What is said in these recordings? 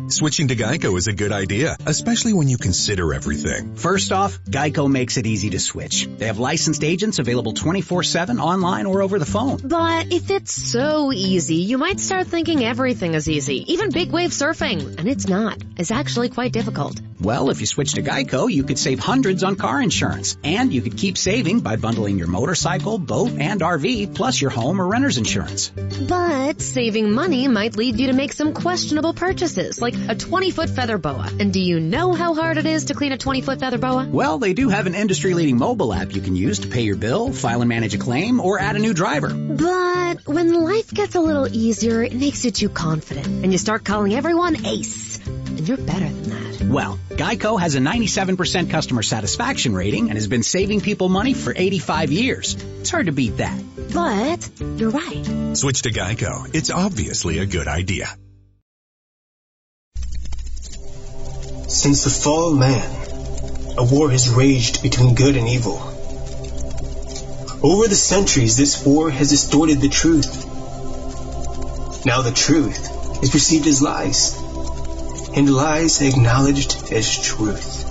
Switching to Geico is a good idea, especially when you consider everything. First off, Geico makes it easy to switch. They have licensed agents available 24/7 online or over the phone. But if it's so easy, you might start thinking everything is easy, even big wave surfing. And it's not. It's actually quite difficult. Well, if you switch to Geico, you could save hundreds on car insurance. And you could keep saving by bundling your motorcycle, boat, and RV, plus your home or renter's insurance. But saving money might lead you to make some questionable purchases, like a 20-foot feather boa. And do you know how hard it is to clean a 20-foot feather boa? Well, they do have an industry-leading mobile app you can use to pay your bill, file and manage a claim, or add a new driver. But when life gets a little easier, it makes you too confident, and you start calling everyone Ace. And you're better than that. Well, Geico has a 97% customer satisfaction rating and has been saving people money for 85 years. It's hard to beat that. But you're right. Switch to Geico. It's obviously a good idea. Since the fall of man, a war has raged between good and evil. Over the centuries, this war has distorted the truth. Now the truth is perceived as lies, and lies acknowledged as truth.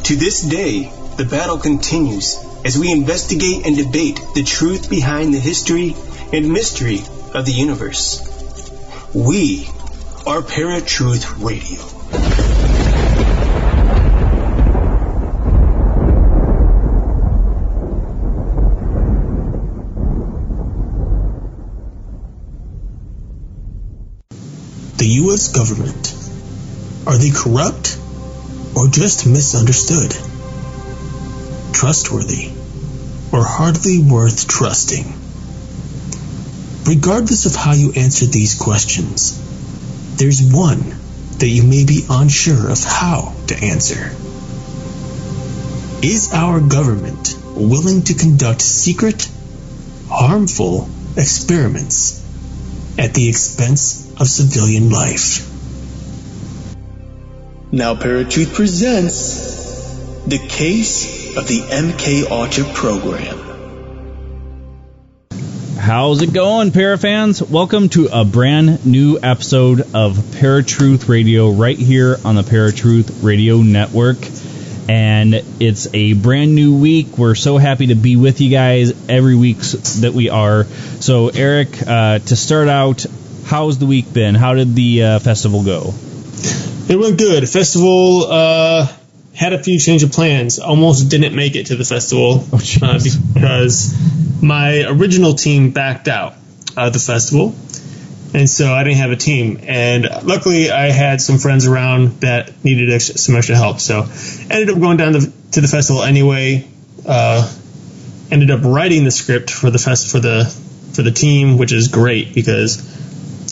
To this day, the battle continues as we investigate and debate the truth behind the history and mystery of the universe. We are Paratruth Radio. The U.S. government, are they corrupt or just misunderstood? Trustworthy or hardly worth trusting? Regardless of how you answer these questions, there's one that you may be unsure of how to answer. Is our government willing to conduct secret, harmful experiments at the expense of civilian life? Now Paratruth presents The Case of the MK Ultra Program. How's it going, Parafans? Welcome to a brand new episode of Paratruth Radio right here on the Paratruth Radio Network. And it's a brand new week. We're so happy to be with you guys every week that we are. So, Eric, to start out, how's the week been? How did the festival go? It went good. The festival had a few change of plans. Almost didn't make it to the festival because my original team backed out of the festival. And so I didn't have a team. And luckily, I had some friends around that needed some extra help. So ended up going down to the festival anyway. Ended up writing the script for the for the team, which is great because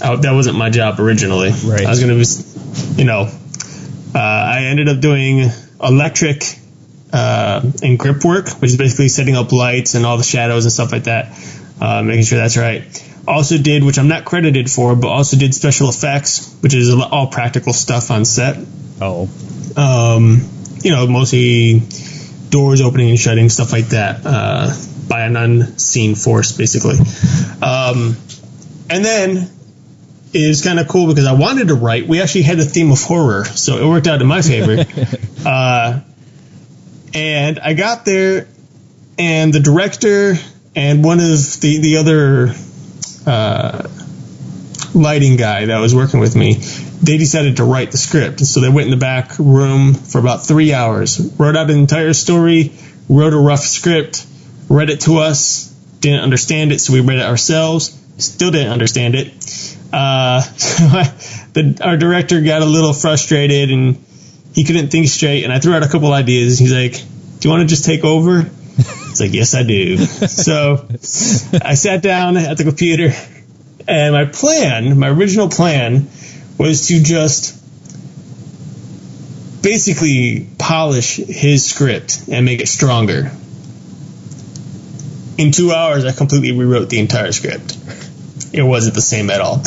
that wasn't my job originally. Right. I was going to be, I ended up doing electric and grip work, which is basically setting up lights and all the shadows and stuff like that, making sure that's right. Also did, which I'm not credited for, but also did special effects, which is all practical stuff on set. Oh. Mostly doors opening and shutting, stuff like that, by an unseen force, basically. And then it was kind of cool because I wanted to write. We actually had the theme of horror, so it worked out in my favor. And I got there, and the director and one of the other lighting guy that was working with me, they decided to write the script. And so they went in the back room for about 3 hours, wrote out an entire story, wrote a rough script, read it to us, didn't understand it, so we read it ourselves, still didn't understand it. Our director got a little frustrated and he couldn't think straight, and I threw out a couple ideas. He's like, do you want to just take over? It's like, yes, I do. So I sat down at the computer, and my original plan was to just basically polish his script and make it stronger. In 2 hours, I completely rewrote the entire script. It wasn't the same at all.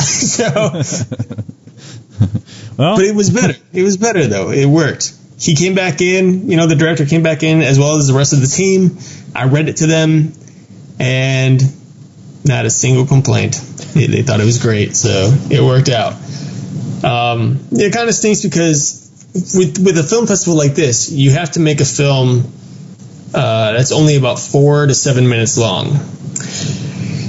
Well, but it was better. It was better, though. It worked. He came back in, the director came back in as well as the rest of the team. I read it to them, and not a single complaint. They thought it was great, so it worked out. It kind of stinks because with a film festival like this, you have to make a film that's only about 4 to 7 minutes long.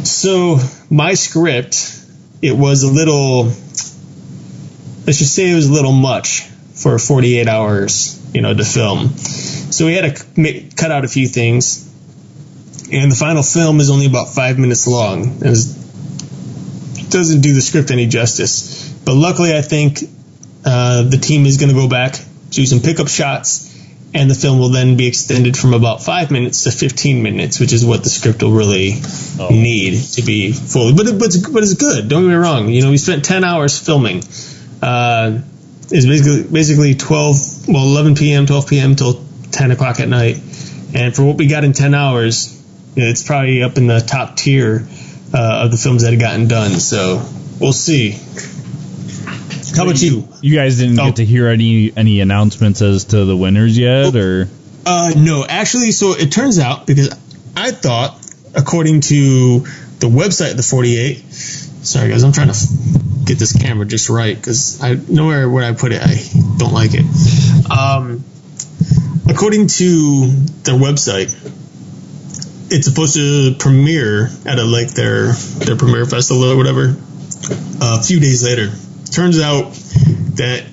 So my script, it was a little, let's just say it was a little much for 48 hours, to film. So we had to cut out a few things, and the final film is only about 5 minutes long. It doesn't do the script any justice. But luckily, I think the team is going to go back, do some pickup shots, and the film will then be extended from about 5 minutes to 15 minutes, which is what the script will really need to be fully. But it's good. Don't get me wrong. We spent 10 hours filming. It's basically 11 p.m., 12 p.m. till 10 o'clock at night. And for what we got in 10 hours, it's probably up in the top tier of the films that have gotten done. So we'll see. How about you? You guys didn't get to hear any announcements as to the winners yet, or? No, actually. So it turns out, because I thought, according to the website of the 48. Sorry, guys, I'm trying to get this camera just right because I nowhere where I put it, I don't like it. According to their website, it's supposed to premiere at their premiere festival or whatever a few days later. Turns out that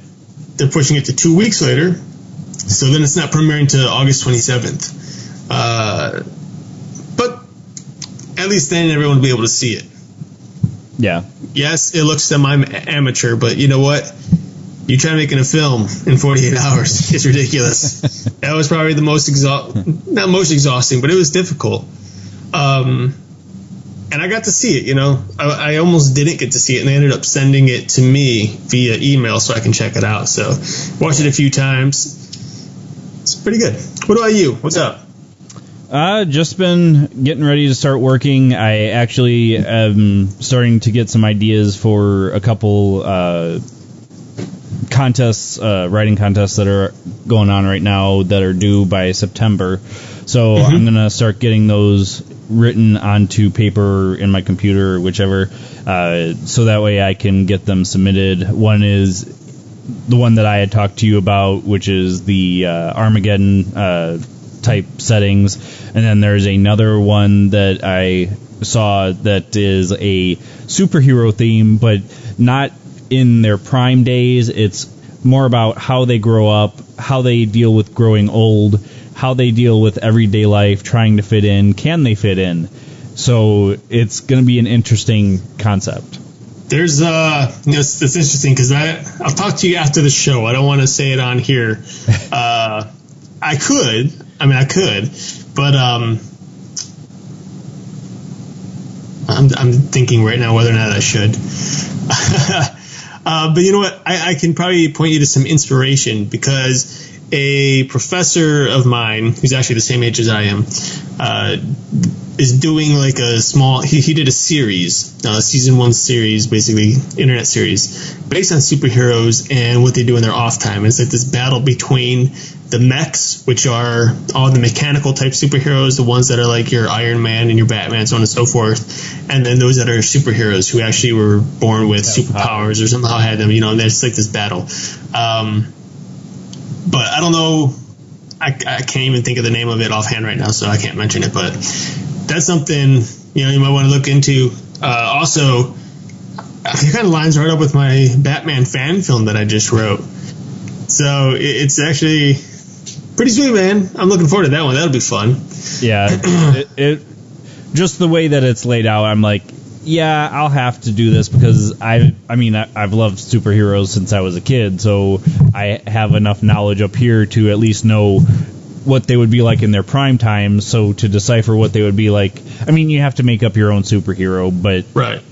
they're pushing it to 2 weeks later, so then it's not premiering to August 27th. But at least then everyone will be able to see it. Yeah. Yes, it looks semi-amateur, but you know what? You try making a film in 48 hours. It's ridiculous. That was probably the not most exhausting, but it was difficult. And I got to see it, I almost didn't get to see it, and they ended up sending it to me via email so I can check it out. So watched it a few times. It's pretty good. What about you? What's up? Just been getting ready to start working. I actually am starting to get some ideas for a couple contests, writing contests that are going on right now that are due by September. So I'm going to start getting those written onto paper in my computer or whichever, so that way I can get them submitted. One is the one that I had talked to you about, which is the Armageddon type settings, and then there's another one that I saw that is a superhero theme, but not in their prime days. It's more about how they grow up, how they deal with growing old, how they deal with everyday life, trying to fit in. Can they fit in? So it's going to be an interesting concept. There's it's interesting because I'll talk to you after the show. I don't want to say it on here. I could, but I'm thinking right now whether or not I should. But you know what? I can probably point you to some inspiration because a professor of mine, who's actually the same age as I am, is doing like a small. He did a series, season 1 series, basically internet series, based on superheroes and what they do in their off time. It's like this battle between the mechs, which are all the mechanical type superheroes, the ones that are like your Iron Man and your Batman, so on and so forth, and then those that are superheroes who actually were born with superpowers or somehow had them, and there's like this battle. But I don't know, I can't even think of the name of it offhand right now, so I can't mention it, but that's something, you might want to look into. Also, it kind of lines right up with my Batman fan film that I just wrote. So it's actually pretty sweet, man. I'm looking forward to that one. That'll be fun. Yeah, it just the way that it's laid out, I'm like, yeah, I'll have to do this because I've loved superheroes since I was a kid, so I have enough knowledge up here to at least know what they would be like in their prime time. So to decipher what they would be like, you have to make up your own superhero, but right,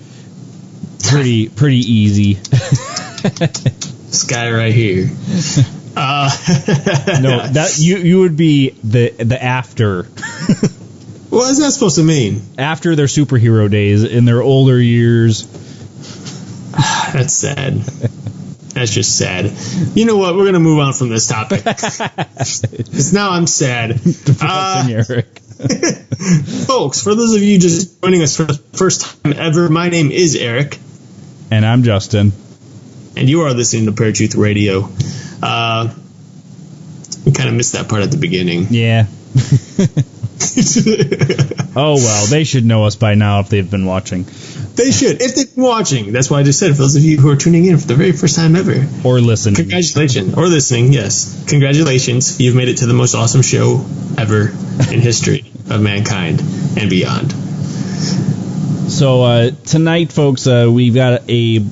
pretty easy. This guy right here. No, that you would be the after. What is that supposed to mean? After their superhero days, in their older years. That's sad. That's just sad. You know what? We're going to move on from this topic. Because now I'm sad. Depressing, Eric. Folks, for those of you just joining us for the first time ever, my name is Eric. And I'm Justin. and you are listening to Paratruth Radio. We kind of missed that part at the beginning. Yeah. Oh, well, they should know us by now if they've been watching. They should, if they've been watching. That's why I just said, for those of you who are tuning in for the very first time ever. Or listening. Congratulations. Or listening, yes. Congratulations. You've made it to the most awesome show ever in history of mankind and beyond. So tonight, folks, we've got a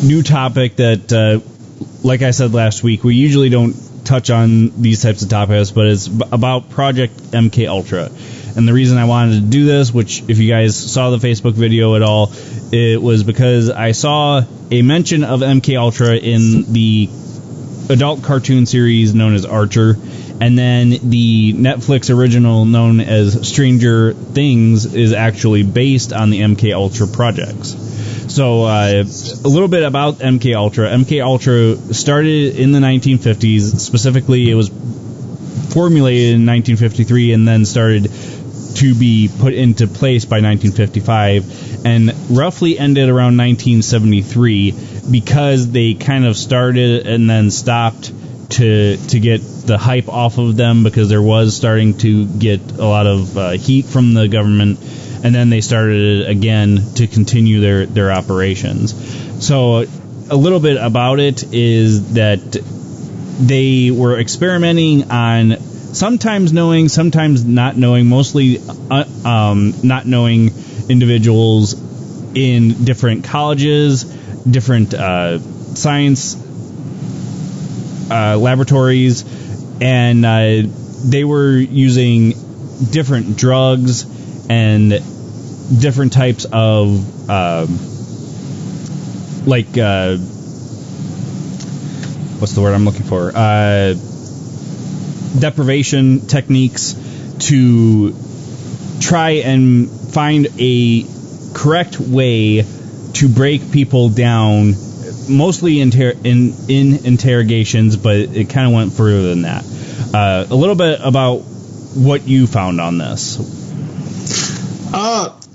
new topic that, like I said last week, we usually don't touch on these types of topics, but it's about Project MK Ultra. And the reason I wanted to do this, which if you guys saw the Facebook video at all, it was because I saw a mention of MK Ultra in the adult cartoon series known as Archer, and then the Netflix original known as Stranger Things is actually based on the MK Ultra projects. So a little bit about MK Ultra. MK Ultra started in the 1950s. Specifically, it was formulated in 1953 and then started to be put into place by 1955, and roughly ended around 1973 because they kind of started and then stopped to get the hype off of them, because there was starting to get a lot of heat from the government, and then they started again to continue their operations. So a little bit about it is that they were experimenting on sometimes knowing, sometimes not knowing, mostly not knowing individuals in different colleges, different science laboratories, and they were using different drugs and different types of what's the word I'm looking for? Deprivation techniques to try and find a correct way to break people down, mostly in interrogations, but it kind of went further than that. A little bit about what you found on this.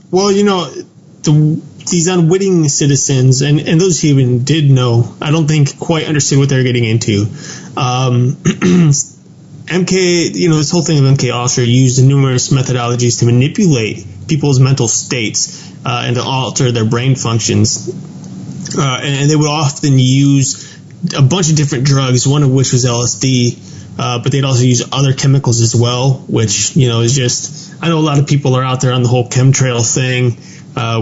Well, these unwitting citizens, and those who even did know, I don't think quite understood what they were getting into. MK, this whole thing of MK Ultra used numerous methodologies to manipulate people's mental states and to alter their brain functions. And they would often use a bunch of different drugs, one of which was LSD, but they'd also use other chemicals as well, which, is just, I know a lot of people are out there on the whole chemtrail thing,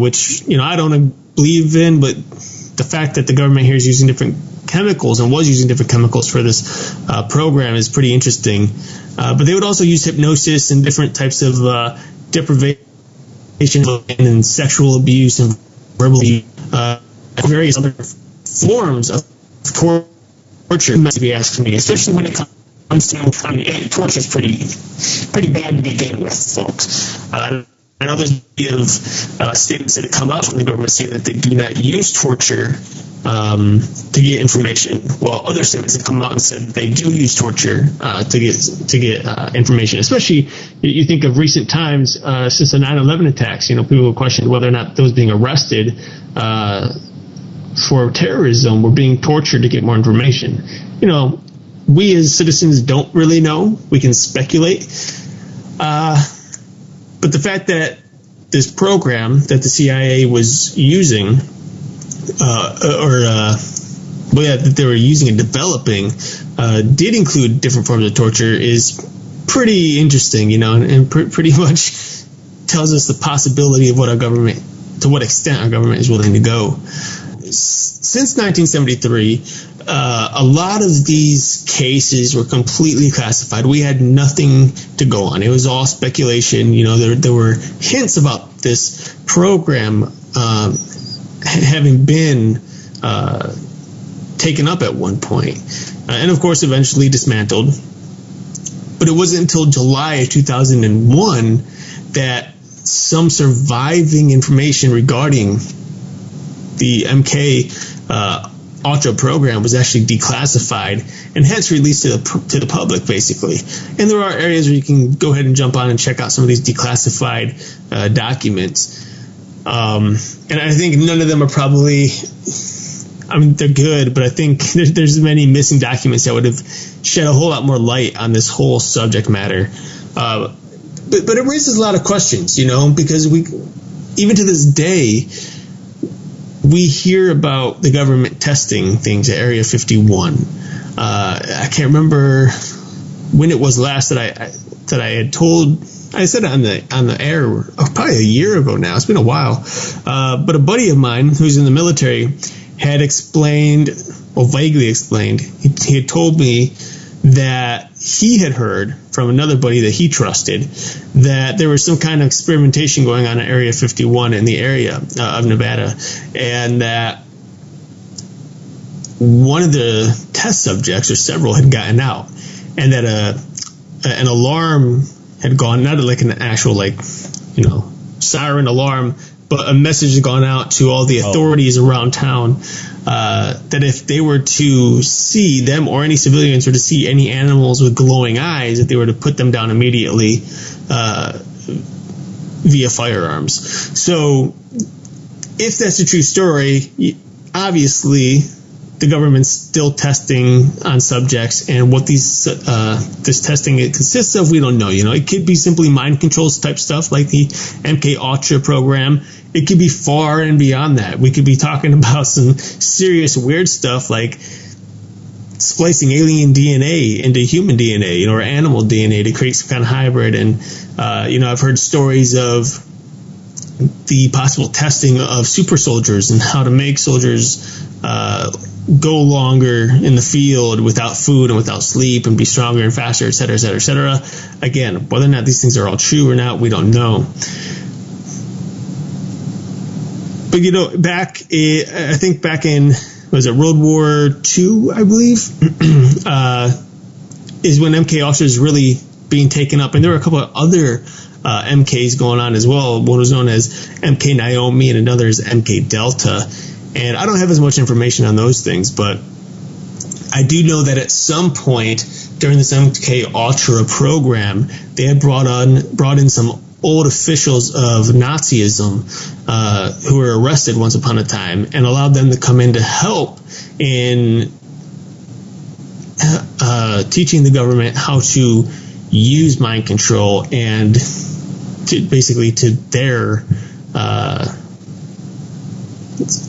which, I don't believe in, but the fact that the government here is using different chemicals and was using different chemicals for this program is pretty interesting. But they would also use hypnosis and different types of deprivation and sexual abuse and verbal abuse, various other forms of torture, to be asked me, especially when it comes to torture is pretty bad to begin with, folks. I know there's a bit of statements that have come out from the government saying that they do not use torture to get information, while other statements have come out and said they do use torture to get information. Especially, you think of recent times since the 9/11 attacks. People have questioned whether or not those being arrested for terrorism were being tortured to get more information. We as citizens don't really know. We can speculate. But the fact that this program that the CIA was using, that they were using and developing, did include different forms of torture is pretty interesting, and pretty much tells us the possibility of to what extent our government is willing to go. Since 1973, a lot of these cases were completely classified. We had nothing to go on. It was all speculation. There were hints about this program having been taken up at one point, and of course eventually dismantled. But it wasn't until July of 2001 that some surviving information regarding the MK Ultra program was actually declassified and hence released to the public, basically. And there are areas where you can go ahead and jump on and check out some of these declassified documents. And I think none of them are probably I mean, they're good, but I think there's many missing documents that would have shed a whole lot more light on this whole subject matter. But it raises a lot of questions, because even to this day, we hear about the government testing things at Area 51. I can't remember when it was last that I had told. I said it on the air probably a year ago now. It's been a while. But a buddy of mine who's in the military had vaguely explained. He had told me that he had heard from another buddy that he trusted that there was some kind of experimentation going on at Area 51 in the area of Nevada, and that one of the test subjects, or several, had gotten out, and that an alarm had gone, not like an actual siren alarm, but a message had gone out to all the authorities around town that if they were to see them, or any civilians were to see any animals with glowing eyes, that they were to put them down immediately via firearms. So if that's a true story, obviously the government's still testing on subjects, and what this testing consists of, we don't know. It could be simply mind control type stuff like the MK Ultra program. It could be far and beyond that. We could be talking about some serious weird stuff like splicing alien DNA into human DNA, or animal DNA to create some kind of hybrid. And I've heard stories of the possible testing of super soldiers and how to make soldiers go longer in the field without food and without sleep, and be stronger and faster, et cetera, et cetera, et cetera. Again, whether or not these things are all true or not, we don't know. But back in, was it World War II, I believe, is when MK Ultra is really being taken up, and there were a couple of other MKs going on as well. One was known as MK Naomi, and another is MK Delta. And I don't have as much information on those things, but I do know that at some point during this MK Ultra program, they had brought in some old officials of Nazism who were arrested once upon a time, and allowed them to come in to help in teaching the government how to use mind control, and to their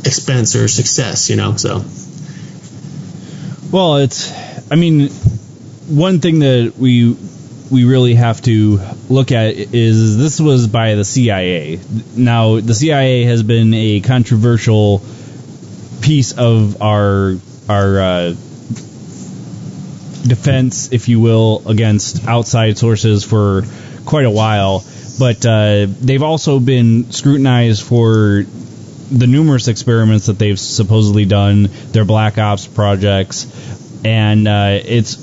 expense or success, so. Well, one thing that we really have to look at is this was by the CIA. Now, the CIA has been a controversial piece of our defense, if you will, against outside sources for quite a while. But they've also been scrutinized for the numerous experiments that they've supposedly done, their black ops projects, and it's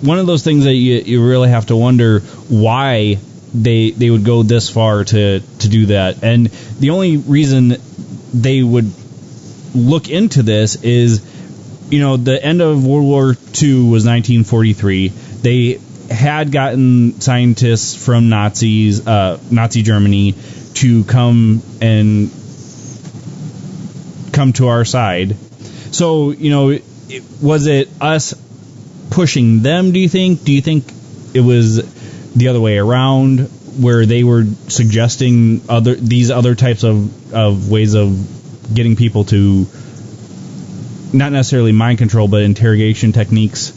one of those things that you really have to wonder why they would go this far to do that. And the only reason they would look into this is, the end of World War II was 1943. They had gotten scientists from Nazi Germany to come to our side. So, was it us pushing them, do you think? Do you think it was the other way around, where they were suggesting these other types of ways of getting people to, not necessarily mind control, but interrogation techniques?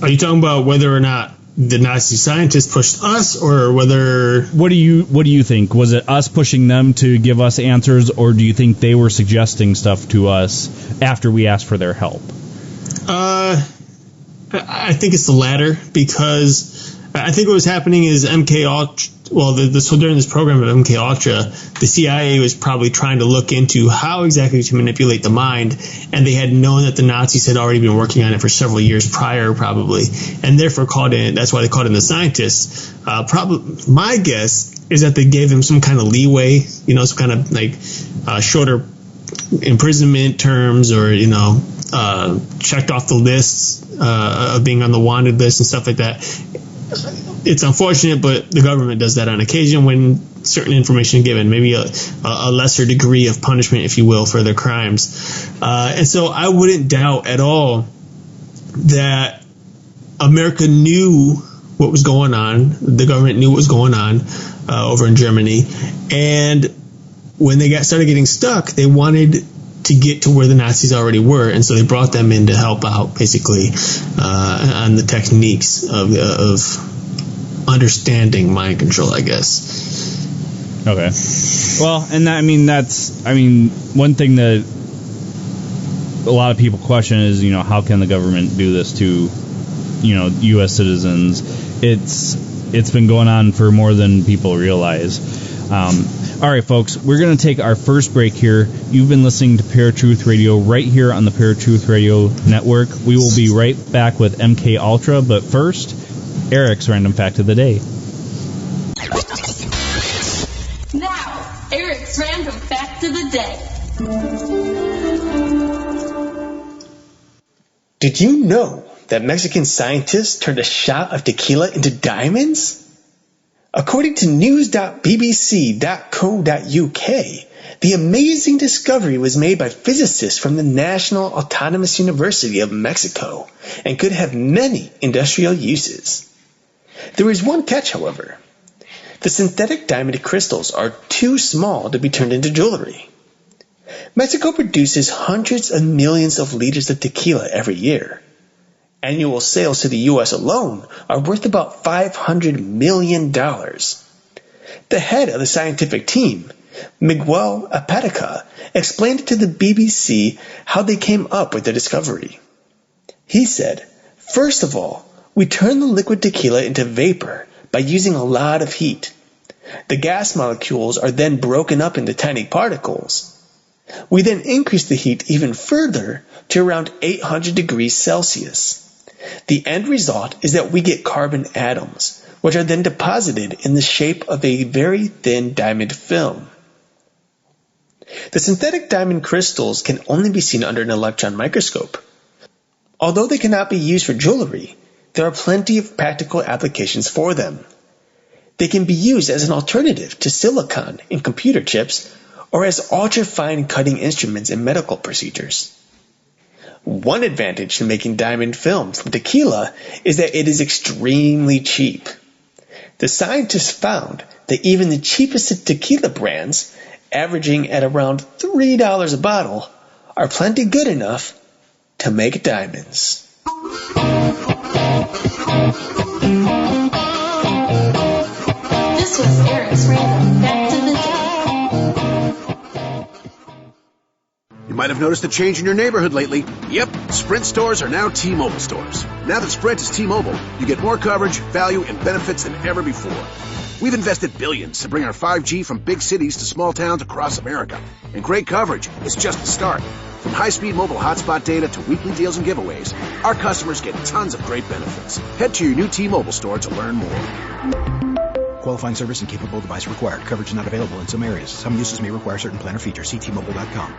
Are you talking about whether or not the Nazi scientists pushed us, or whether... What do you think? Was it us pushing them to give us answers, or do you think they were suggesting stuff to us after we asked for their help? I think it's the latter, because I think what was happening is MK Ultra, during this program of MK Ultra, the CIA was probably trying to look into how exactly to manipulate the mind, and they had known that the Nazis had already been working on it for several years prior, probably, and therefore that's why they called in the scientists. My guess is that they gave them some kind of leeway, some kind of shorter imprisonment terms, or checked off the lists of being on the wanted list and stuff like that. It's unfortunate, but the government does that on occasion when certain information given, maybe a lesser degree of punishment, if you will, for their crimes. And so I wouldn't doubt at all that America knew what was going on. The government knew what was going on over in Germany. And when they started getting stuck, they wanted to get to where the Nazis already were. And so they brought them in to help out, basically, on the techniques of understanding mind control, I guess. Okay. Well, and that's one thing that a lot of people question is, how can the government do this to, U.S. citizens? It's been going on for more than people realize. All right, folks, we're going to take our first break here. You've been listening to Paratruth Radio right here on the Paratruth Radio Network. We will be right back with MK Ultra, but first, Eric's Random Fact of the Day. Now, Eric's Random Fact of the Day. Did you know that Mexican scientists turned a shot of tequila into diamonds? According to news.bbc.co.uk, the amazing discovery was made by physicists from the National Autonomous University of Mexico and could have many industrial uses. There is one catch, however. The synthetic diamond crystals are too small to be turned into jewelry. Mexico produces hundreds of millions of liters of tequila every year. Annual sales to the U.S. alone are worth about $500 million. The head of the scientific team, Miguel Apatica, explained to the BBC how they came up with the discovery. He said, "First of all, we turn the liquid tequila into vapor by using a lot of heat. The gas molecules are then broken up into tiny particles. We then increase the heat even further to around 800 degrees Celsius. The end result is that we get carbon atoms, which are then deposited in the shape of a very thin diamond film. The synthetic diamond crystals can only be seen under an electron microscope. Although they cannot be used for jewelry, there are plenty of practical applications for them. They can be used as an alternative to silicon in computer chips or as ultra-fine cutting instruments in medical procedures. One advantage to making diamond film from tequila is that it is extremely cheap. The scientists found that even the cheapest tequila brands, averaging at around $3 a bottle, are plenty good enough to make diamonds." This was Eric's Random Fact of the Day. You might have noticed a change in your neighborhood lately. Yep, Sprint stores are now T-Mobile stores. Now that Sprint is T-Mobile, you get more coverage, value, and benefits than ever before. We've invested billions to bring our 5G from big cities to small towns across America. And great coverage is just the start. From high-speed mobile hotspot data to weekly deals and giveaways, our customers get tons of great benefits. Head to your new T-Mobile store to learn more. Qualifying service and capable device required. Coverage not available in some areas. Some uses may require certain plan or features. See T-Mobile.com.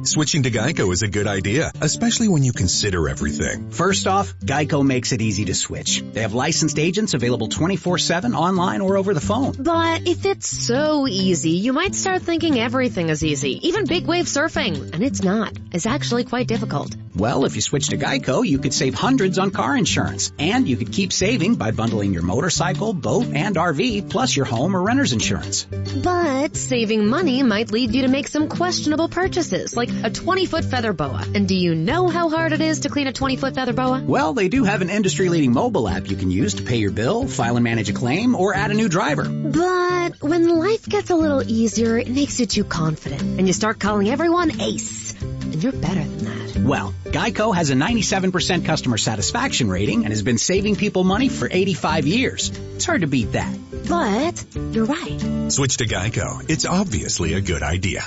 Switching to Geico is a good idea, especially when you consider everything. First off, Geico makes it easy to switch. They have licensed agents available 24/7 online or over the phone. But if it's so easy, you might start thinking everything is easy, even big wave surfing. And it's not. It's actually quite difficult. Well, if you switch to Geico, you could save hundreds on car insurance. And you could keep saving by bundling your motorcycle, boat, and RV, plus your home or renter's insurance. But saving money might lead you to make some questionable purchases, like a 20-foot feather boa. And do you know how hard it is to clean a 20-foot feather boa? Well, they do have an industry-leading mobile app you can use to pay your bill, file and manage a claim, or add a new driver. But when life gets a little easier, it makes you too confident, and you start calling everyone Ace. And you're better than that. Well, Geico has a 97% customer satisfaction rating and has been saving people money for 85 years. It's hard to beat that. But you're right. Switch to Geico. It's obviously a good idea.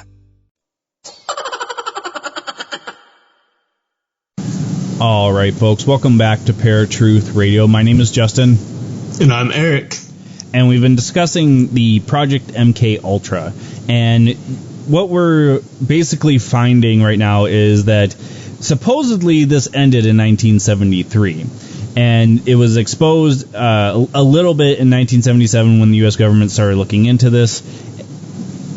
All right, folks, welcome back to Paratruth Radio. My name is Justin. And I'm Eric. And we've been discussing the Project MK Ultra. And what we're basically finding right now is that supposedly this ended in 1973. And it was exposed a little bit in 1977 when the U.S. government started looking into this,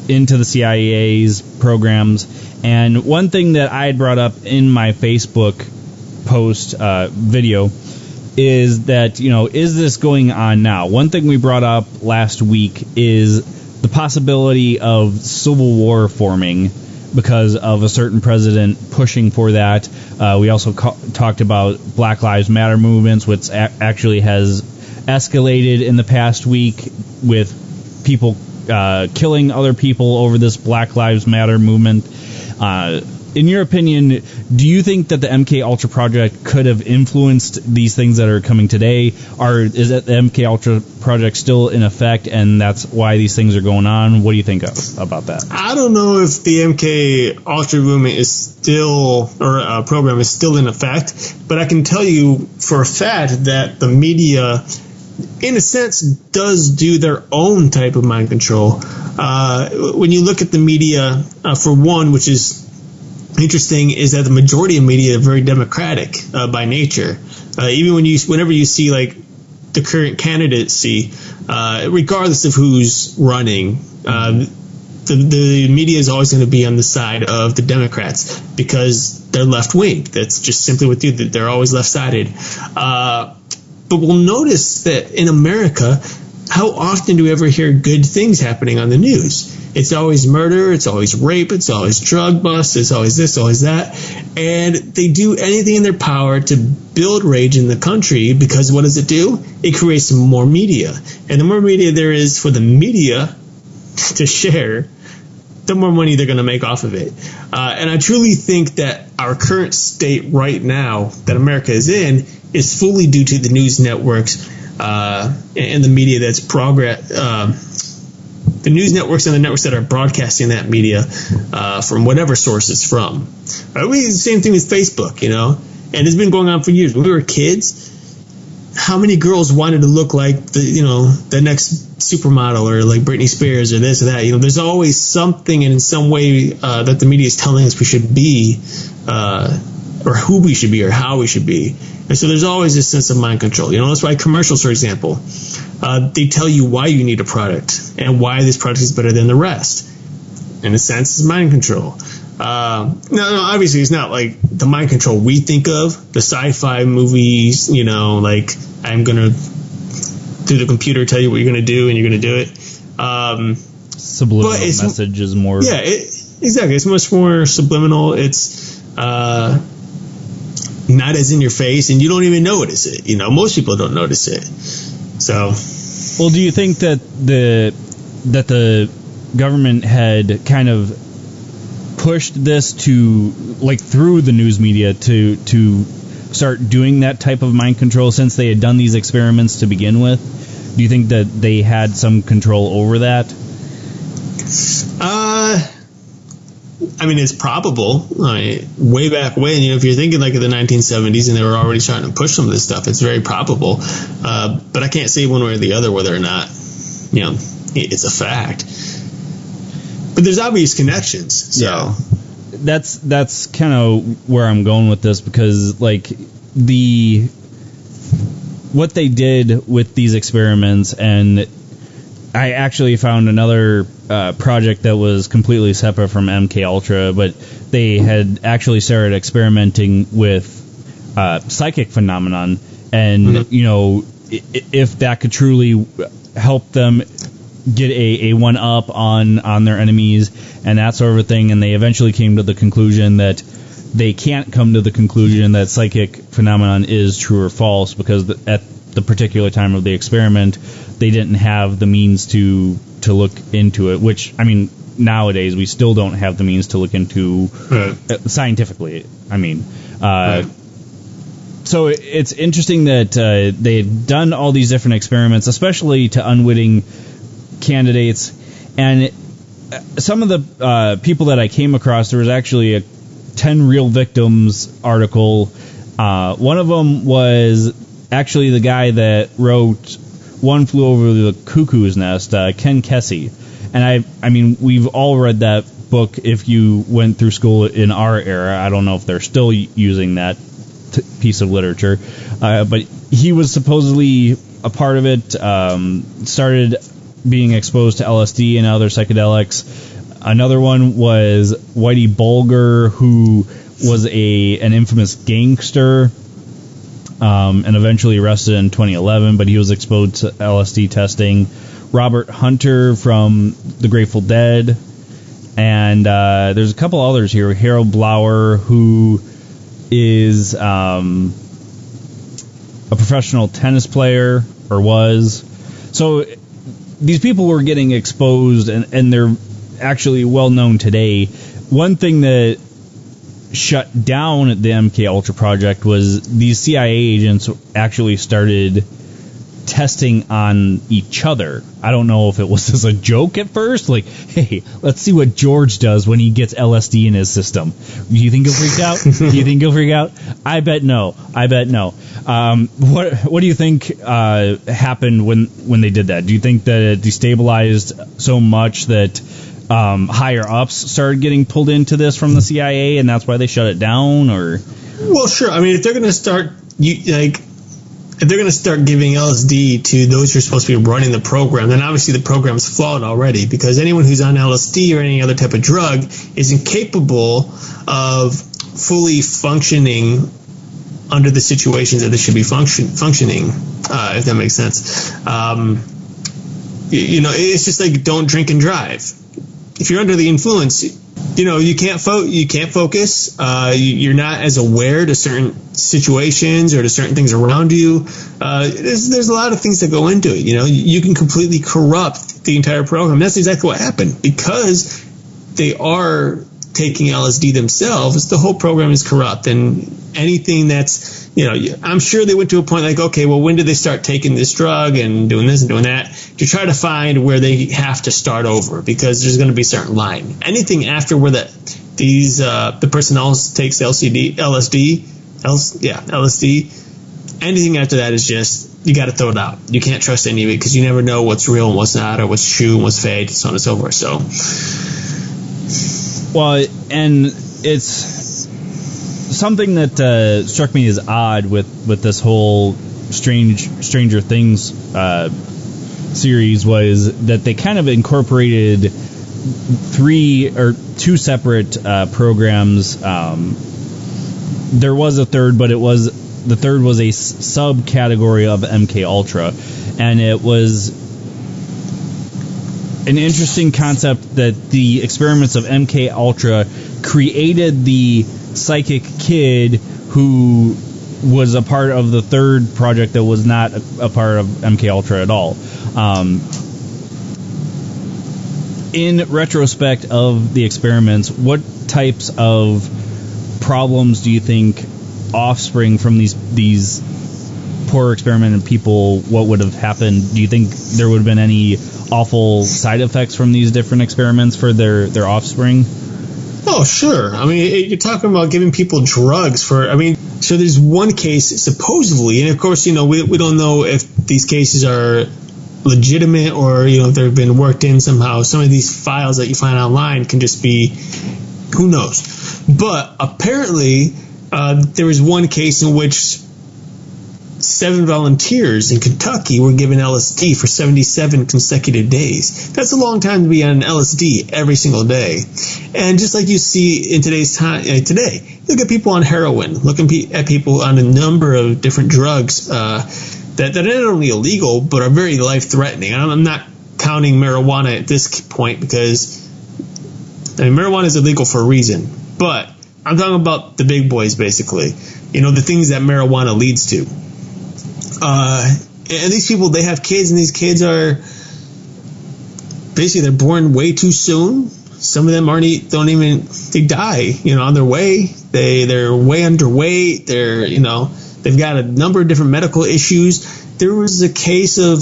into the CIA's programs. And one thing that I had brought up in my Facebook post video is that, is this going on now? One thing we brought up last week is the possibility of civil war forming because of a certain president pushing for that. We also talked about Black Lives Matter movements, which actually has escalated in the past week with people killing other people over this Black Lives Matter movement. In your opinion, do you think that the MK Ultra project could have influenced these things that are coming today, or is that the MK Ultra project still in effect and that's why these things are going on? What do you think about that? I don't know if the MK Ultra movement is still, or program is still in effect, but I can tell you for a fact that the media, in a sense, does do their own type of mind control. When you look at the media, for one, which is interesting, is that the majority of media are very democratic by nature. Even whenever you see like the current candidacy, regardless of who's running, the media is always going to be on the side of the Democrats because they're left wing. That's just simply what they do. They're always left sided. But we'll notice that in America, how often do we ever hear good things happening on the news? It's always murder, it's always rape, it's always drug busts, it's always this, always that. And they do anything in their power to build rage in the country because what does it do? It creates more media. And the more media there is for the media to share, the more money they're going to make off of it. And I truly think that our current state right now that America is in is fully due to the news networks and the media that's the news networks and the networks that are broadcasting that media from whatever source it's from. The same thing with Facebook, and it's been going on for years. When we were kids, how many girls wanted to look like the next supermodel or like Britney Spears or this or that? There's always something in some way that the media is telling us we should be, or who we should be, or how we should be. And so there's always this sense of mind control. That's why commercials, for example, they tell you why you need a product and why this product is better than the rest. In a sense, it's mind control. No, obviously it's not like the mind control we think of, the sci-fi movies, like I'm going to through the computer tell you what you're going to do and you're going to do it. Subliminal message is more... Yeah, exactly. It's much more subliminal. It's... not as in your face, and you don't even notice it. Most people don't notice it. So, well, do you think that the government had kind of pushed this to, like, through the news media to start doing that type of mind control since they had done these experiments to begin with? Do you think that they had some control over that? It's probable. Way back when, if you're thinking like in the 1970s and they were already starting to push some of this stuff, it's very probable. But I can't say one way or the other whether or not, it's a fact. But there's obvious connections. So yeah. That's kind of where I'm going with this because, like, what they did with these experiments, and I actually found another project that was completely separate from MK Ultra, but they had actually started experimenting with psychic phenomenon, and if that could truly help them get a one up on their enemies and that sort of thing, and they eventually came to the conclusion that they can't come to the conclusion that psychic phenomenon is true or false because at the particular time of the experiment they didn't have the means to look into it, which, nowadays we still don't have the means to look into scientifically. So it's interesting that they've done all these different experiments, especially to unwitting candidates. And some of the people that I came across, there was actually a 10 Real Victims article. One of them was actually the guy that wrote One Flew Over the Cuckoo's Nest, Ken Kesey. And we've all read that book if you went through school in our era. I don't know if they're still using that piece of literature. But he was supposedly a part of it, started being exposed to LSD and other psychedelics. Another one was Whitey Bulger, who was an infamous gangster, and eventually arrested in 2011, but he was exposed to LSD testing. Robert Hunter from the Grateful Dead, and there's a couple others here. Harold Blower, who is a professional tennis player, or was. So these people were getting exposed, and they're actually well known today. One thing that shut down the MK Ultra project was these CIA agents actually started testing on each other. I don't know if it was as a joke at first, like, hey, let's see what George does when he gets LSD in his system. Do you think he'll freak out? Do you think he'll freak out? I bet no. What do you think happened when they did that? Do you think that it destabilized so much that higher ups started getting pulled into this from the CIA, and that's why they shut it down? Or, well, sure. I mean, if they're going to start if they're going to start giving LSD to those who are supposed to be running the program, then obviously the program's flawed already, because anyone who's on LSD or any other type of drug is incapable of fully functioning under the situations that they should be functioning, if that makes sense. It's just like, don't drink and drive. If you're under the influence, you can't focus. You're not as aware to certain situations or to certain things around you. There's a lot of things that go into it. You can completely corrupt the entire program. That's exactly what happened, because they are taking LSD themselves. The whole program is corrupt, and anything that's, I'm sure they went to a point like, okay, well, when did they start taking this drug and doing this and doing that, to try to find where they have to start over, because there's going to be a certain line. Anything after where the personnel takes LSD, anything after that is just, you got to throw it out. You can't trust any of it, because you never know what's real and what's not, or what's true and what's fake, and so on and so forth. So, well, and it's something that struck me as odd with this whole Stranger Things series was that they kind of incorporated two separate programs. There was a third, but the third was a subcategory of MK Ultra, and it was an interesting concept that the experiments of MK Ultra created the psychic kid who was a part of the third project that was not a part of MK Ultra at all. In retrospect of the experiments, what types of problems do you think offspring from these poor experimented people, what would have happened? Do you think there would have been any awful side effects from these different experiments for their offspring? Oh, sure. I mean, you're talking about giving people drugs so there's one case, supposedly, and of course, we don't know if these cases are legitimate or, if they've been worked in somehow. Some of these files that you find online can just be, who knows. But apparently, there was one case in which 7 volunteers in Kentucky were given LSD for 77 consecutive days. That's a long time to be on LSD every single day. And just like you see in today's time, today, look at people on heroin, looking at people on a number of different drugs that are not only illegal but are very life-threatening. I'm not counting marijuana at this point, because marijuana is illegal for a reason. But I'm talking about the big boys, basically. The things that marijuana leads to. And these people, they have kids, and these kids are basically, they're born way too soon. Some of them they die, on their way. They're way underweight. They've got a number of different medical issues. There was a case of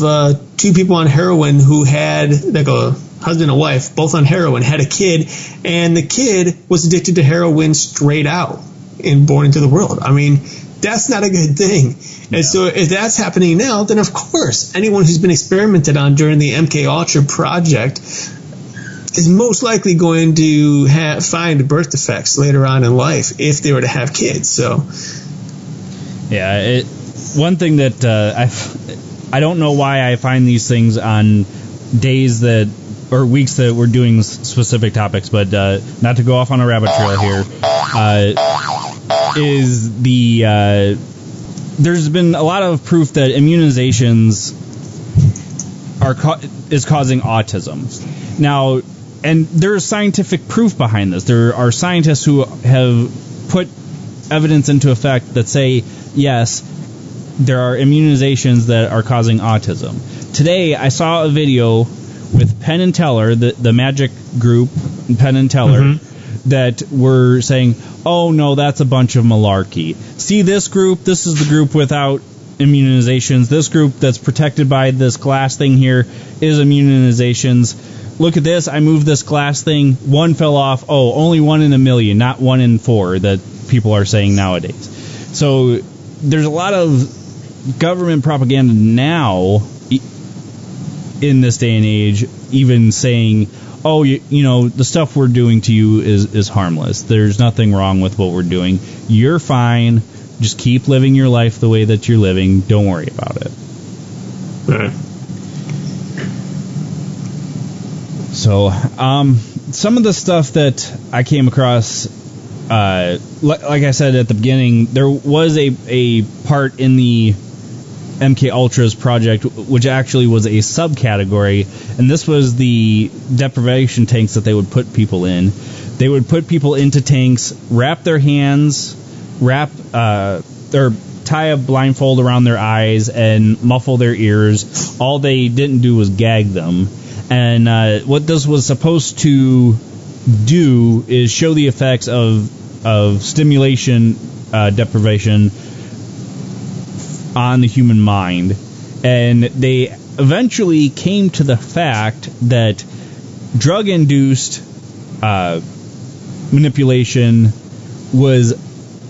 2 people on heroin who had, like a husband and wife, both on heroin, had a kid, and the kid was addicted to heroin straight out and born into the world. I mean, that's not a good thing. And so if that's happening now, then of course anyone who's been experimented on during the MK Ultra project is most likely going to find birth defects later on in life if they were to have kids. So Yeah, one thing that I don't know why I find these things on days that or weeks that we're doing specific topics, but not to go off on a rabbit trail here, is there's been a lot of proof that immunizations is causing autism. Now, and there's scientific proof behind this. There are scientists who have put evidence into effect that say, yes, there are immunizations that are causing autism. Today, I saw a video with Penn and Teller, the magic group, Penn and Teller, that were saying, oh, no, that's a bunch of malarkey. See this group? This is the group without immunizations. This group that's protected by this glass thing here is immunizations. Look at this. I moved this glass thing. One fell off. Oh, only 1 in a million, not 1 in 4 that people are saying nowadays. So there's a lot of government propaganda now in this day and age, even saying, oh, you know, the stuff we're doing to you is harmless. There's nothing wrong with what we're doing. You're fine. Just keep living your life the way that you're living. Don't worry about it. Right. So, some of the stuff that I came across, like I said at the beginning, there was a part in the MK Ultra's project which actually was a subcategory, and this was the deprivation tanks that they would put people in. They would put people into tanks, wrap their hands, or tie a blindfold around their eyes and muffle their ears. All they didn't do was gag them. And what this was supposed to do is show the effects of stimulation deprivation on the human mind. And they eventually came to the fact that drug-induced manipulation was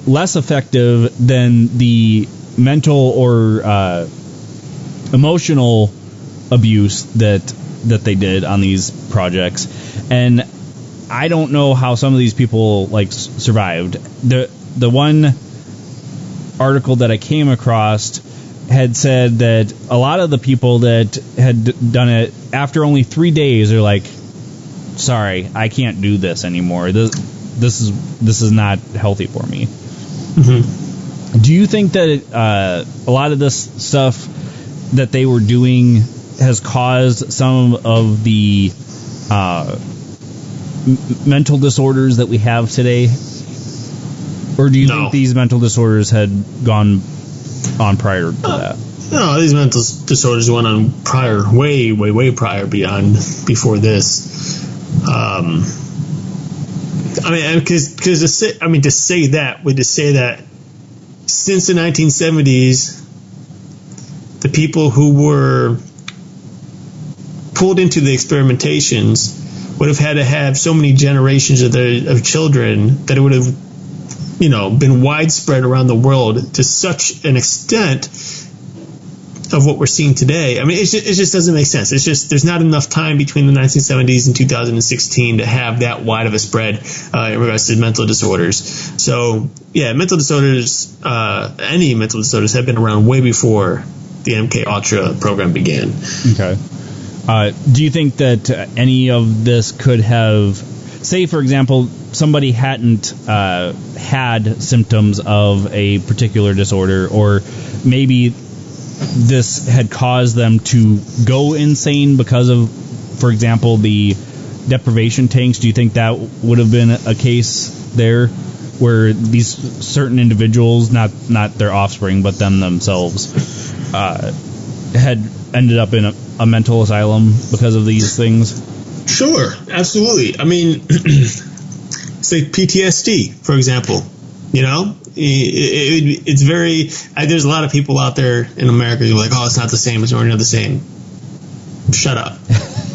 less effective than the mental or emotional abuse that they did on these projects. And I don't know how some of these people survived. The one article that I came across had said that a lot of the people that had done it, after only 3 days, are like, sorry, I can't do this anymore. This is not healthy for me. Mm-hmm. Do you think that a lot of this stuff that they were doing has caused some of the mental disorders that we have today? Or do you think these mental disorders had gone on prior to that? No, these mental disorders went on prior, way prior before this. To say that since the 1970s, the people who were pulled into the experimentations would have had to have so many generations of children that it would have, been widespread around the world to such an extent of what we're seeing today. I mean, it just doesn't make sense. It's just there's not enough time between the 1970s and 2016 to have that wide of a spread in regards to mental disorders. So, yeah, mental disorders, any mental disorders have been around way before the MK Ultra program began. Okay. Do you think that any of this could have, say, for example, somebody hadn't had symptoms of a particular disorder, or maybe this had caused them to go insane because of, for example, the deprivation tanks? Do you think that would have been a case there where these certain individuals, not their offspring, but them themselves, had ended up in a mental asylum because of these things? Sure, absolutely. I mean, say PTSD, for example. It's very. There's a lot of people out there in America who are like, "Oh, it's not the same. It's not the same." Shut up.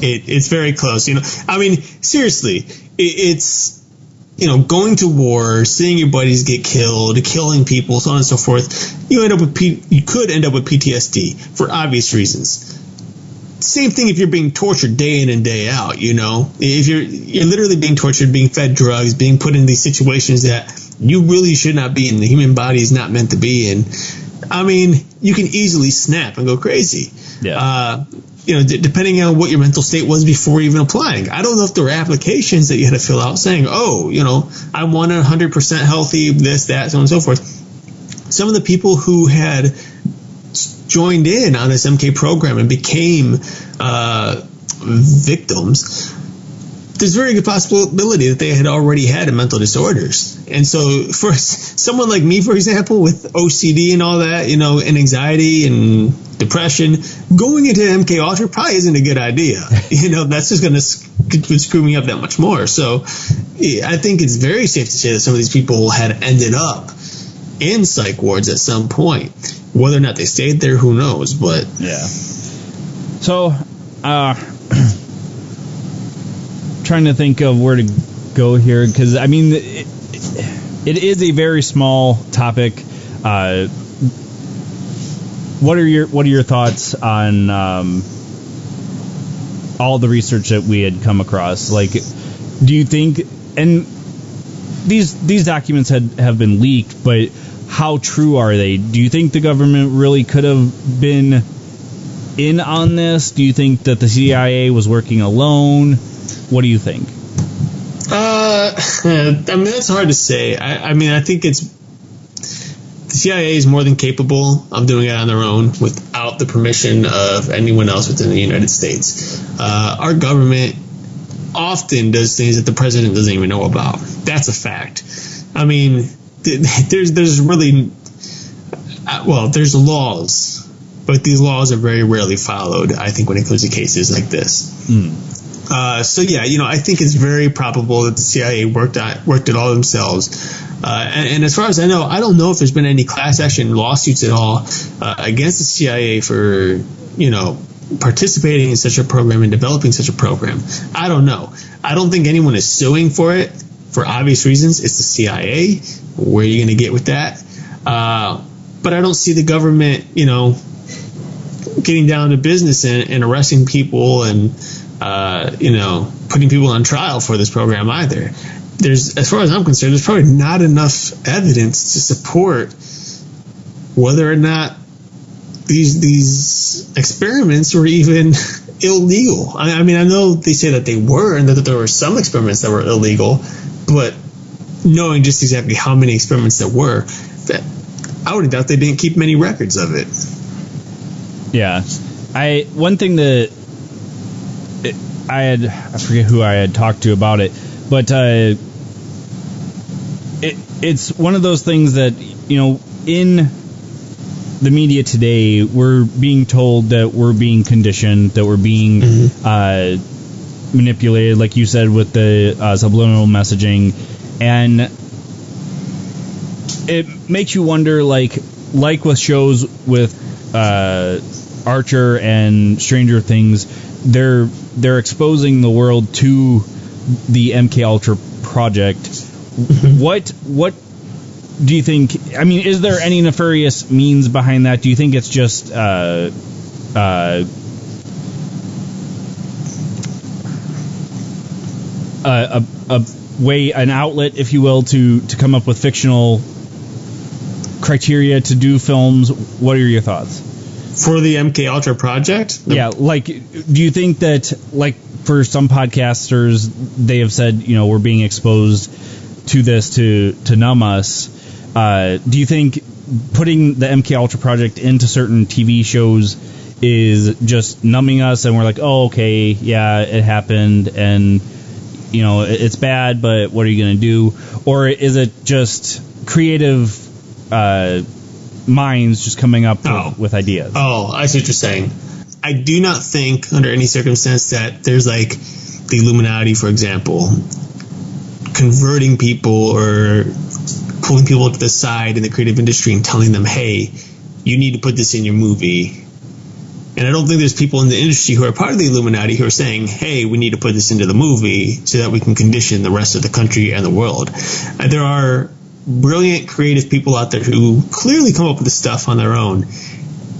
It's very close. I mean, seriously, it's going to war, seeing your buddies get killed, killing people, so on and so forth. You could end up with PTSD for obvious reasons. Same thing if you're being tortured day in and day out. If you're literally being tortured, being fed drugs, being put in these situations that you really should not be in. The human body is not meant to be in. I mean, you can easily snap and go crazy. Yeah. Depending on what your mental state was before even applying. I don't know if there were applications that you had to fill out saying, I'm 100% healthy, this, that, so on and so forth. Some of the people who had joined in on this MK program and became victims, there's a very good possibility that they had already had mental disorders. And so for someone like me, for example, with OCD and all that, and anxiety and depression, going into MK Ultra probably isn't a good idea. That's just going to screw me up that much more. So I think it's very safe to say that some of these people had ended up in psych wards at some point. Whether or not they stayed there, who knows? But yeah. So, trying to think of where to go here, because I mean, it is a very small topic. What are your thoughts on all the research that we had come across? Like, do you think, and these documents have been leaked, but how true are they? Do you think the government really could have been in on this? Do you think that the CIA was working alone? What do you think? I mean, that's hard to say. I mean, I think the CIA is more than capable of doing it on their own without the permission of anyone else within the United States. Our government often does things that the president doesn't even know about. That's a fact. I mean, there's really, there's laws, but these laws are very rarely followed, I think, when it comes to cases like this. So yeah, I think it's very probable that the CIA worked it all themselves. And as far as I know, I don't know if there's been any class action lawsuits at all against the CIA for, participating in such a program and developing such a program. I don't know. I don't think anyone is suing for it for obvious reasons. It's the CIA. Where are you going to get with that? But I don't see the government, getting down to business and arresting people and putting people on trial for this program either. As far as I'm concerned, there's probably not enough evidence to support whether or not these experiments were even illegal. I mean, I know they say that they were, and that there were some experiments that were illegal, but knowing just exactly how many experiments there were, I would doubt they didn't keep many records of it. Yeah. One thing that I forget who I had talked to about it, but it's one of those things that, in the media today, we're being told that we're being conditioned, that we're being manipulated, like you said, with the subliminal messaging, and it makes you wonder, like with shows with Archer and Stranger Things, they're exposing the world to the MK Ultra project. What do you think? I mean, is there any nefarious means behind that? Do you think it's just a way, an outlet, if you will, to come up with fictional criteria to do films? What are your thoughts? For the MK Ultra project? Yeah, like, do you think that, like, for some podcasters, they have said, we're being exposed to this to numb us. Do you think putting the MK Ultra project into certain TV shows is just numbing us, and we're like, oh, okay, yeah, it happened, and, it's bad, but what are you going to do? Or is it just creative minds just coming up with ideas? Oh, I see what you're saying. I do not think under any circumstance that there's like the Illuminati, for example, converting people or pulling people to the side in the creative industry and telling them, hey, you need to put this in your movie. And I don't think there's people in the industry who are part of the Illuminati who are saying, hey, we need to put this into the movie so that we can condition the rest of the country and the world. And there are brilliant creative people out there who clearly come up with this stuff on their own.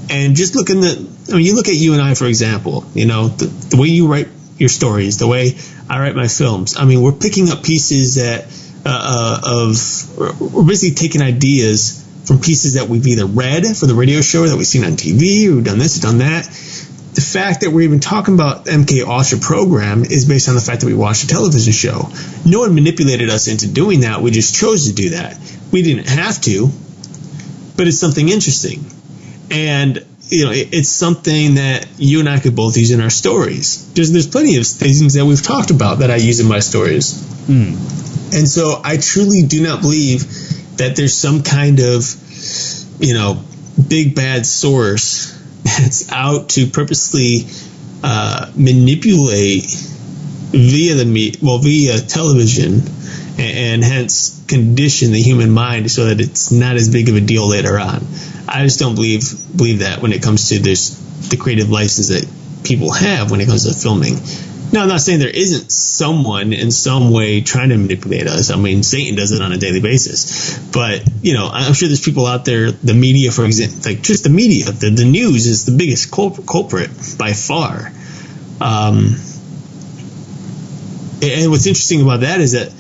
And just look you look at you and I, for example, the way you write your stories, the way I write my films. I mean, we're picking up pieces that we're basically taking ideas from pieces that we've either read for the radio show, or that we've seen on TV, or we've done this, or done that. The fact that we're even talking about the MK Ultra program is based on the fact that we watched a television show. No one manipulated us into doing that. We just chose to do that. We didn't have to, but it's something interesting. And, it's something that you and I could both use in our stories. There's plenty of things that we've talked about that I use in my stories. And so I truly do not believe that there's some kind of, big bad source that's out to purposely manipulate via television, and hence condition the human mind so that it's not as big of a deal later on. I just don't believe that when it comes to the creative license that people have when it comes to filming. Now, I'm not saying there isn't someone in some way trying to manipulate us. I mean, Satan does it on a daily basis. But, I'm sure there's people out there, the media, for example, like just the media, the news is the biggest culprit by far. And what's interesting about that is that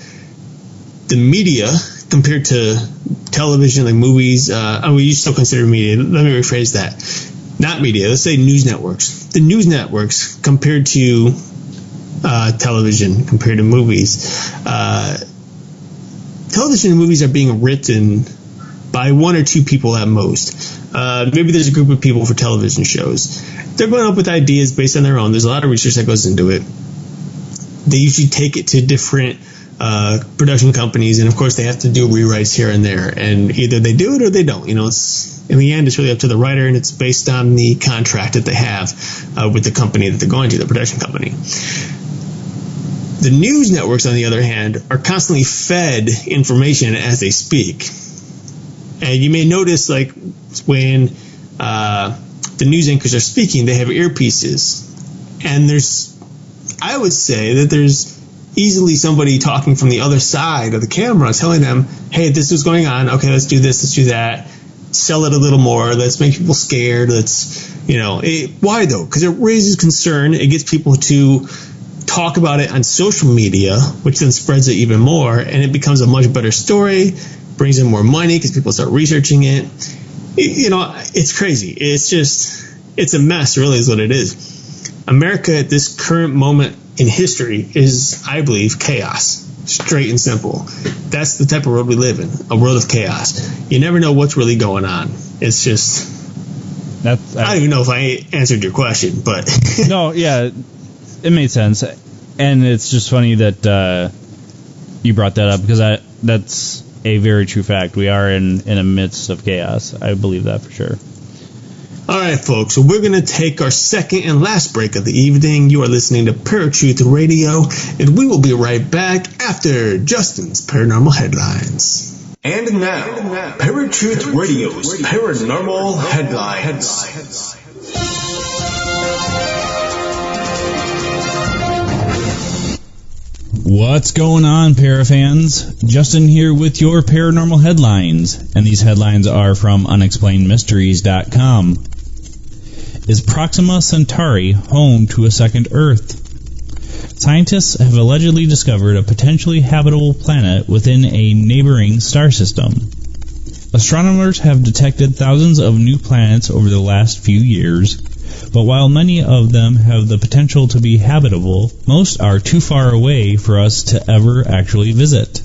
the media, compared to television, like movies, we still consider media. Let me rephrase that. Not media. Let's say news networks. The news networks, compared to television, compared to movies, television and movies are being written by one or two people at most. Maybe there's a group of people for television shows. They're going up with ideas based on their own. There's a lot of research that goes into it. They usually take it to different production companies, and of course they have to do rewrites here and there, and either they do it or they don't. It's in the end, it's really up to the writer, and it's based on the contract that they have with the company that they're going to, the production company. The news networks, on the other hand, are constantly fed information as they speak. And you may notice, like, when the news anchors are speaking, they have earpieces. And I would say that there's easily somebody talking from the other side of the camera telling them, hey, this is going on. Okay, let's do this, let's do that. Sell it a little more. Let's make people scared. Why though? Because it raises concern. It gets people to talk about it on social media, which then spreads it even more, and it becomes a much better story, brings in more money because people start researching it. It's crazy. It's a mess, really, is what it is. America at this current moment in history is, I believe, chaos. Straight and simple. That's the type of world we live in, a world of chaos. You never know what's really going on. It's just... I don't even know if I answered your question, but... No, yeah, it made sense. And it's just funny that you brought that up, because that's a very true fact. We are in a midst of chaos. I believe that for sure. All right, folks, so we're going to take our second and last break of the evening. You are listening to Paratruth Radio, and we will be right back after Justin's Paranormal Headlines. And now, Paratruth Radio's Paranormal Headlines. What's going on, Parafans? Justin here with your Paranormal Headlines, and these headlines are from unexplainedmysteries.com. Is Proxima Centauri home to a second Earth? Scientists have allegedly discovered a potentially habitable planet within a neighboring star system. Astronomers have detected thousands of new planets over the last few years, but while many of them have the potential to be habitable, most are too far away for us to ever actually visit.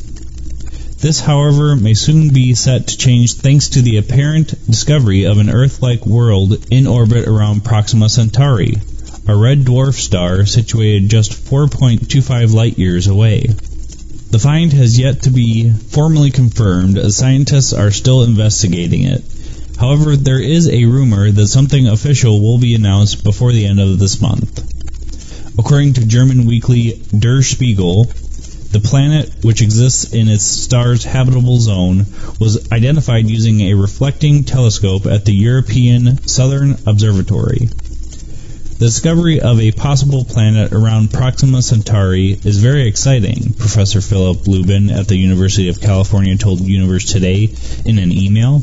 This, however, may soon be set to change thanks to the apparent discovery of an Earth-like world in orbit around Proxima Centauri, a red dwarf star situated just 4.25 light-years away. The find has yet to be formally confirmed, as scientists are still investigating it. However, there is a rumor that something official will be announced before the end of this month. According to German weekly Der Spiegel, the planet, which exists in its star's habitable zone, was identified using a reflecting telescope at the European Southern Observatory. The discovery of a possible planet around Proxima Centauri is very exciting, Professor Philip Lubin at the University of California told Universe Today in an email.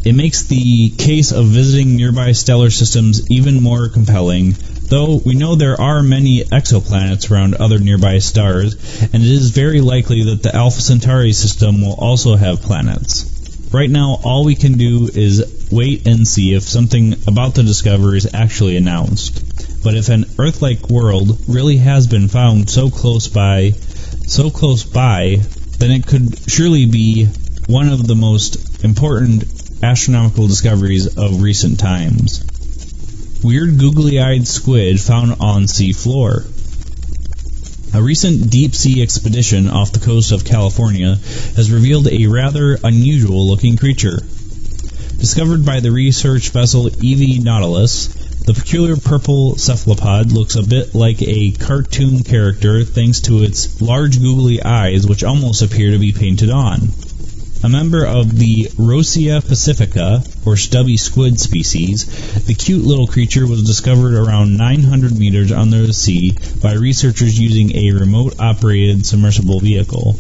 It makes the case of visiting nearby stellar systems even more compelling, Though we know there are many exoplanets around other nearby stars, and it is very likely that the Alpha Centauri system will also have planets. Right now, all we can do is wait and see if something about the discovery is actually announced. But if an Earth-like world really has been found so close by, then it could surely be one of the most important astronomical discoveries of recent times. Weird googly-eyed squid found on sea floor. A recent deep-sea expedition off the coast of California has revealed a rather unusual-looking creature. Discovered by the research vessel EV Nautilus, the peculiar purple cephalopod looks a bit like a cartoon character thanks to its large googly eyes which almost appear to be painted on. A member of the Rosia pacifica, or stubby squid species, the cute little creature was discovered around 900 meters under the sea by researchers using a remote-operated submersible vehicle.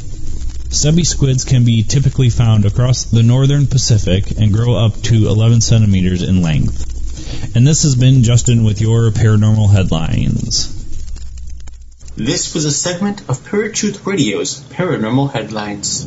Stubby squids can be typically found across the northern Pacific and grow up to 11 centimeters in length. And this has been Justin with your Paranormal Headlines. This was a segment of Paratruth Radio's Paranormal Headlines.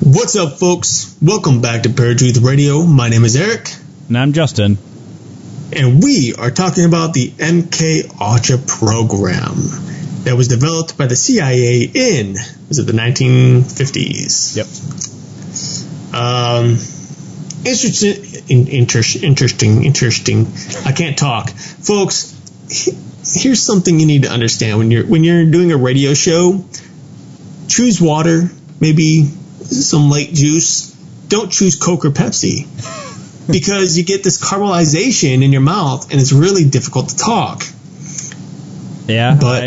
What's up, folks? Welcome back to Paratruth Radio. My name is Eric. And I'm Justin. And we are talking about the MK Ultra program that was developed by the CIA in, was it the 1950s? Yep. Interesting. I can't talk. Folks, here's something you need to understand. When you're doing a radio show, choose water, maybe some light juice. Don't choose Coke or Pepsi because you get this caramelization in your mouth and it's really difficult to talk. Yeah, but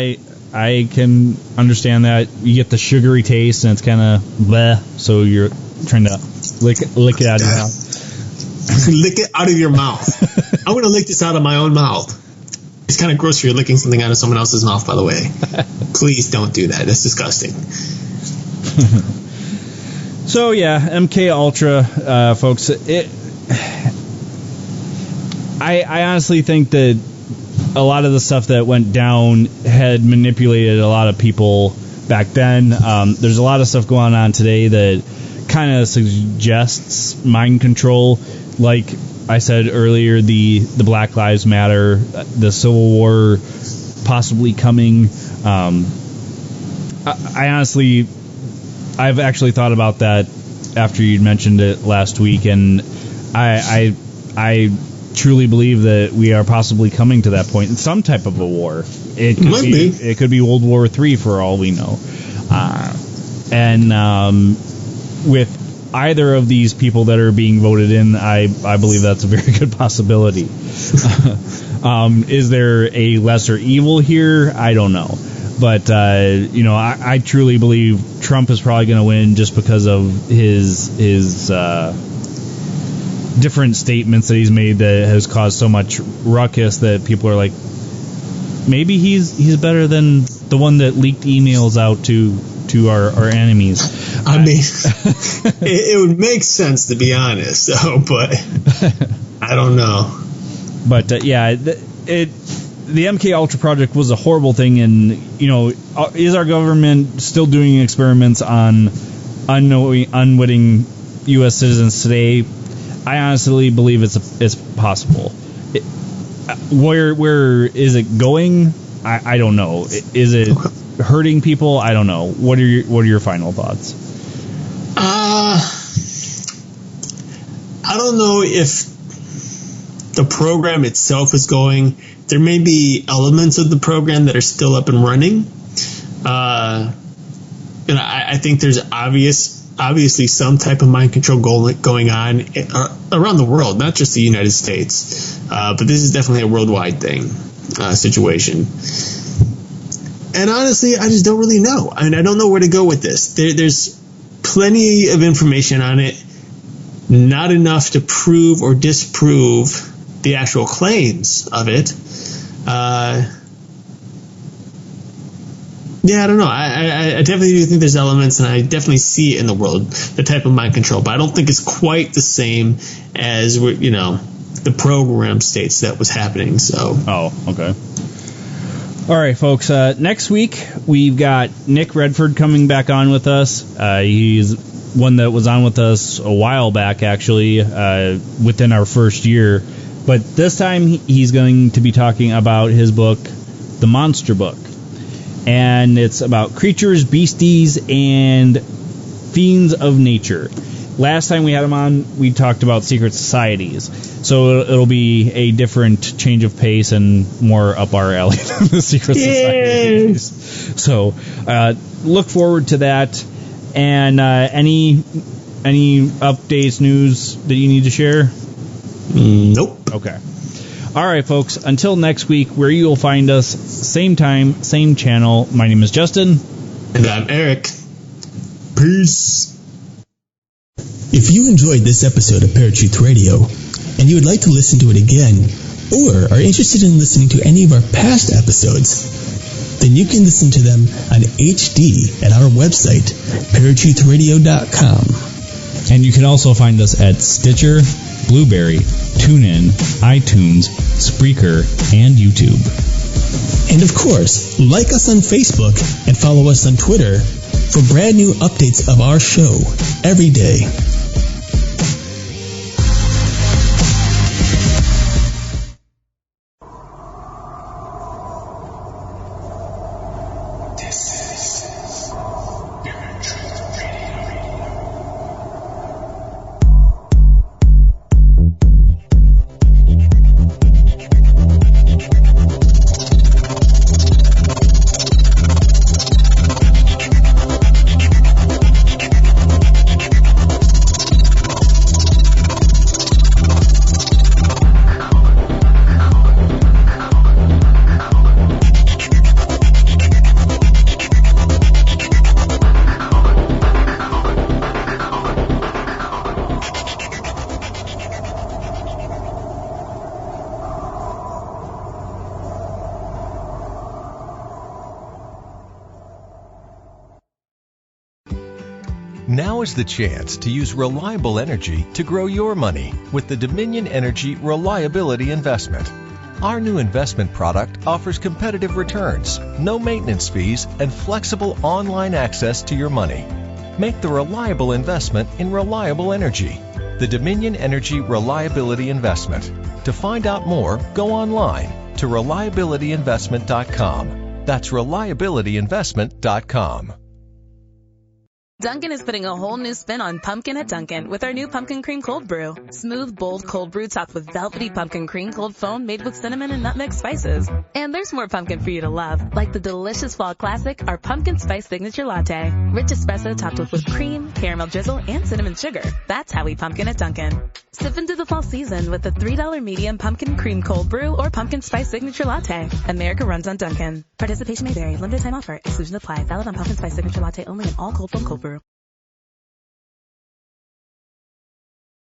I can understand that. You get the sugary taste and it's kind of bleh, so you're trying to lick it out of your mouth. Lick it out of your mouth. I'm going to lick this out of my own mouth. It's kind of gross if you're licking something out of someone else's mouth, by the way. Please don't do that. That's disgusting. So yeah, MK Ultra, folks. I honestly think that a lot of the stuff that went down had manipulated a lot of people back then. There's a lot of stuff going on today that kind of suggests mind control. Like I said earlier, the Black Lives Matter, the Civil War possibly coming. I've actually thought about that after you'd mentioned it last week, and I truly believe that we are possibly coming to that point in some type of a war. It could be World War III for all we know. With either of these people that are being voted in, I believe that's a very good possibility. Is there a lesser evil here? I don't know. But, I truly believe Trump is probably going to win just because of his different statements that he's made that has caused so much ruckus that people are like, maybe he's better than the one that leaked emails out to our enemies. I mean, it would make sense, to be honest, though, but I don't know. But, the MK Ultra project was a horrible thing, and is our government still doing experiments on unwitting U.S. citizens today? I honestly believe it's possible. Where is it going? I don't know. Is it hurting people? I don't know. What are your final thoughts? I don't know if the program itself is going. There may be elements of the program that are still up and running. I think there's obviously some type of mind control going on around the world, not just the United States. But this is definitely a worldwide thing, situation. And honestly, I just don't really know. I mean, I don't know where to go with this. There's plenty of information on it, not enough to prove or disprove the actual claims of it. Yeah, I don't know. I definitely do think there's elements, and I definitely see it in the world, the type of mind control, but I don't think it's quite the same as, the program states that was happening. So. Oh, okay. All right, folks. Next week, we've got Nick Redford coming back on with us. He's one that was on with us a while back, actually, within our first year. But this time, he's going to be talking about his book, The Monster Book. And it's about creatures, beasties, and fiends of nature. Last time we had him on, we talked about secret societies. So it'll be a different change of pace and more up our alley than the secret societies. So look forward to that. And any updates, news that you need to share? Nope. Okay. All right, folks. Until next week, where you will find us, same time, same channel. My name is Justin. And I'm Eric. Peace. If you enjoyed this episode of Paratruth Radio, and you would like to listen to it again, or are interested in listening to any of our past episodes, then you can listen to them on HD at our website, paratruthradio.com. And you can also find us at Stitcher, Blueberry, TuneIn, iTunes, Spreaker, and YouTube. And of course, like us on Facebook and follow us on Twitter for brand new updates of our show every day. Now is the chance to use reliable energy to grow your money with the Dominion Energy Reliability Investment. Our new investment product offers competitive returns, no maintenance fees, and flexible online access to your money. Make the reliable investment in reliable energy. The Dominion Energy Reliability Investment. To find out more, go online to reliabilityinvestment.com. That's reliabilityinvestment.com. Dunkin' is putting a whole new spin on pumpkin at Dunkin' with our new pumpkin cream cold brew. Smooth, bold cold brew topped with velvety pumpkin cream cold foam made with cinnamon and nutmeg spices. And there's more pumpkin for you to love, like the delicious fall classic, our pumpkin spice signature latte. Rich espresso topped with whipped cream, caramel drizzle, and cinnamon sugar. That's how we pumpkin at Dunkin'. Sip into the fall season with the $3 medium pumpkin cream cold brew or pumpkin spice signature latte. America runs on Dunkin'. Participation may vary. Limited time offer. Exclusion apply. Valid on pumpkin spice signature latte only in all cold foam cold brew.